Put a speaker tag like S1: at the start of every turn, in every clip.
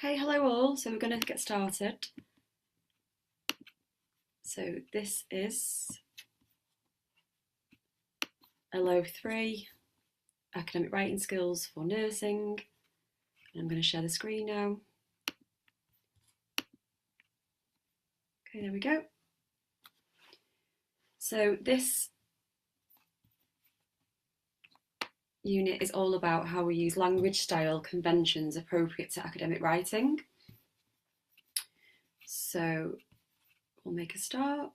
S1: Okay, hello all. So we're going to get started. So this is LO3, Academic Writing Skills for Nursing. And I'm going to share the screen now. Okay, there we go. So this unit is all about how we use language style conventions appropriate to academic writing. So we'll make a start.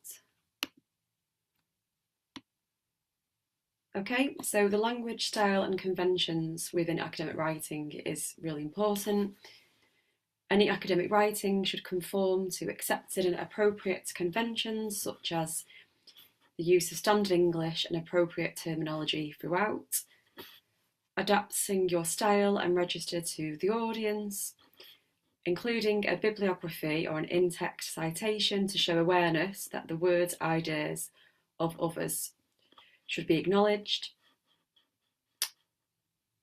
S1: Okay, so the language style and conventions within academic writing is really important. Any academic writing should conform to accepted and appropriate conventions, such as the use of standard English and appropriate terminology throughout, adapting your style and register to the audience, including a bibliography or an in-text citation to show awareness that the words, ideas of others should be acknowledged.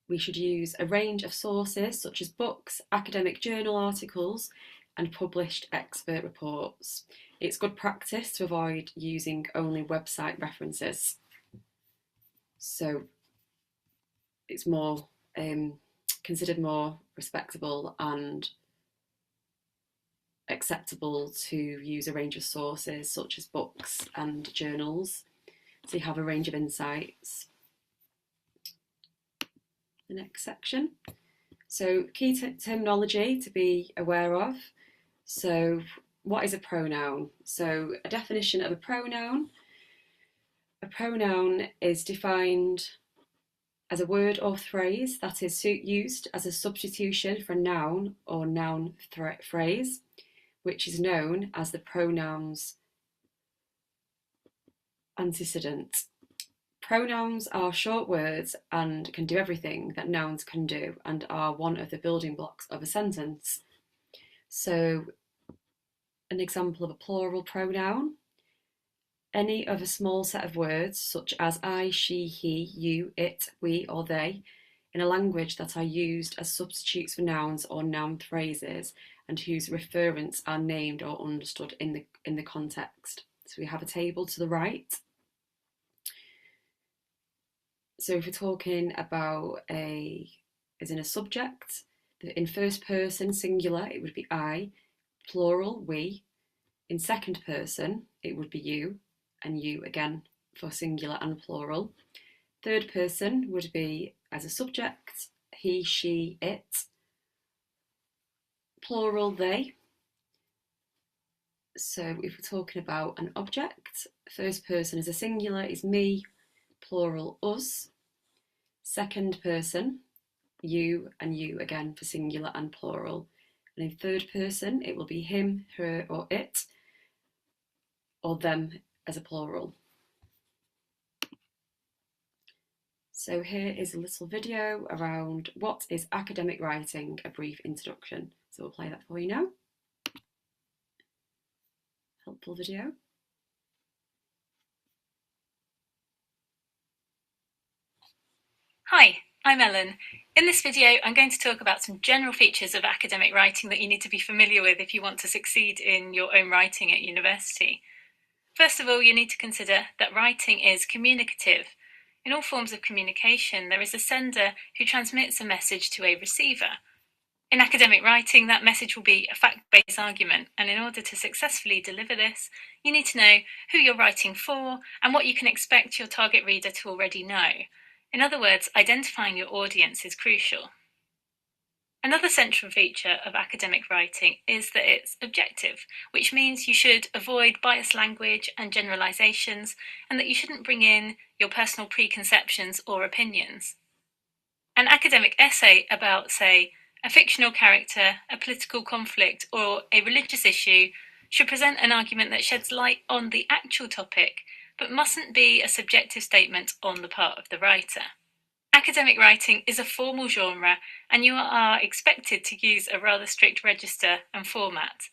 S1: We should use a range of sources such as books, academic journal articles, and published expert reports. It's good practice to avoid using only website references. So it's more considered more respectable and acceptable to use a range of sources such as books and journals, so you have a range of insights. The next section. So key terminology to be aware of. So what is a pronoun? So a definition of a pronoun. A pronoun is defined as a word or phrase that is used as a substitution for a noun or noun phrase, which is known as the pronoun's antecedent. Pronouns are short words and can do everything that nouns can do and are one of the building blocks of a sentence. So an example of a plural pronoun: any of a small set of words such as I, she, he, you, it, we or they in a language that are used as substitutes for nouns or noun phrases and whose referents are named or understood in the context. So we have a table to the right. So if we're talking about as in a subject, in first person singular it would be I, plural we. In second person it would be you, and you again for singular and plural. Third person would be as a subject, he, she, it. Plural they. So if we're talking about an object, first person as a singular is me, plural us. Second person, you, and you again for singular and plural. And in third person, it will be him, her, or it, or them as a plural. So here is a little video around what is academic writing, a brief introduction. So we'll play that for you now. Helpful video.
S2: Hi, I'm Ellen. In this video, I'm going to talk about some general features of academic writing that you need to be familiar with if you want to succeed in your own writing at university. First of all, you need to consider that writing is communicative. In all forms of communication, there is a sender who transmits a message to a receiver. In academic writing, that message will be a fact-based argument, and in order to successfully deliver this, you need to know who you're writing for and what you can expect your target reader to already know. In other words, identifying your audience is crucial. Another central feature of academic writing is that it's objective, which means you should avoid biased language and generalizations, and that you shouldn't bring in your personal preconceptions or opinions. An academic essay about, say, a fictional character, a political conflict, or a religious issue should present an argument that sheds light on the actual topic, but mustn't be a subjective statement on the part of the writer. Academic writing is a formal genre, and you are expected to use a rather strict register and format.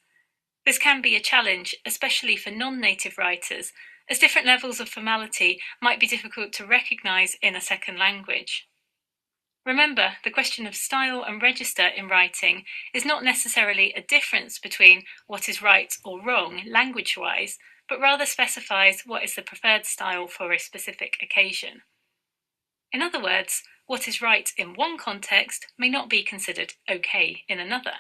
S2: This can be a challenge, especially for non-native writers, as different levels of formality might be difficult to recognise in a second language. Remember, the question of style and register in writing is not necessarily a difference between what is right or wrong language-wise, but rather specifies what is the preferred style for a specific occasion. In other words, what is right in one context may not be considered okay in another.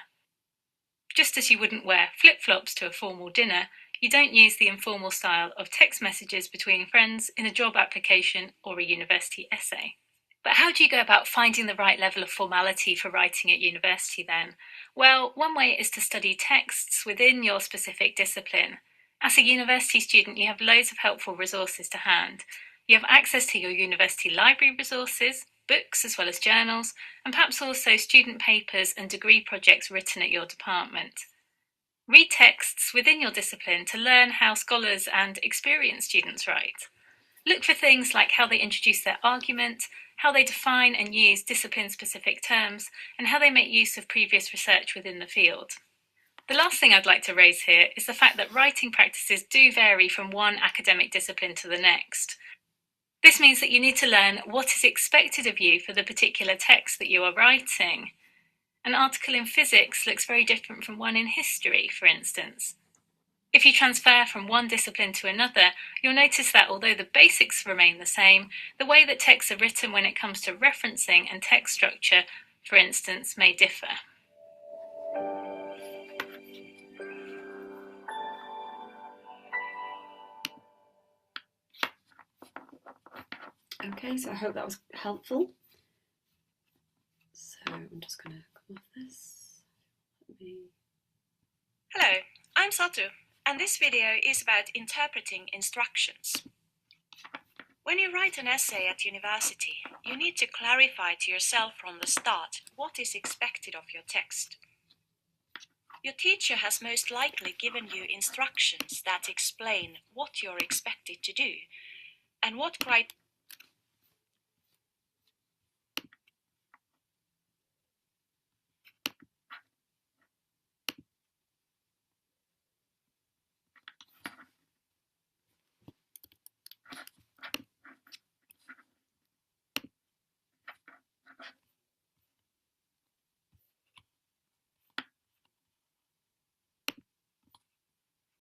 S2: Just as you wouldn't wear flip-flops to a formal dinner, you don't use the informal style of text messages between friends in a job application or a university essay. But how do you go about finding the right level of formality for writing at university then? Well, one way is to study texts within your specific discipline. As a university student, you have loads of helpful resources to hand. You have access to your university library resources, books as well as journals, and perhaps also student papers and degree projects written at your department. Read texts within your discipline to learn how scholars and experienced students write. Look for things like how they introduce their argument, how they define and use discipline-specific terms, and how they make use of previous research within the field. The last thing I'd like to raise here is the fact that writing practices do vary from one academic discipline to the next. This means that you need to learn what is expected of you for the particular text that you are writing. An article in physics looks very different from one in history, for instance. If you transfer from one discipline to another, you'll notice that although the basics remain the same, the way that texts are written when it comes to referencing and text structure, for instance, may differ.
S1: Okay, so I hope that was helpful. So I'm just going to come off this.
S3: Hello, I'm Satu, and this video is about interpreting instructions. When you write an essay at university, you need to clarify to yourself from the start what is expected of your text. Your teacher has most likely given you instructions that explain what you're expected to do and what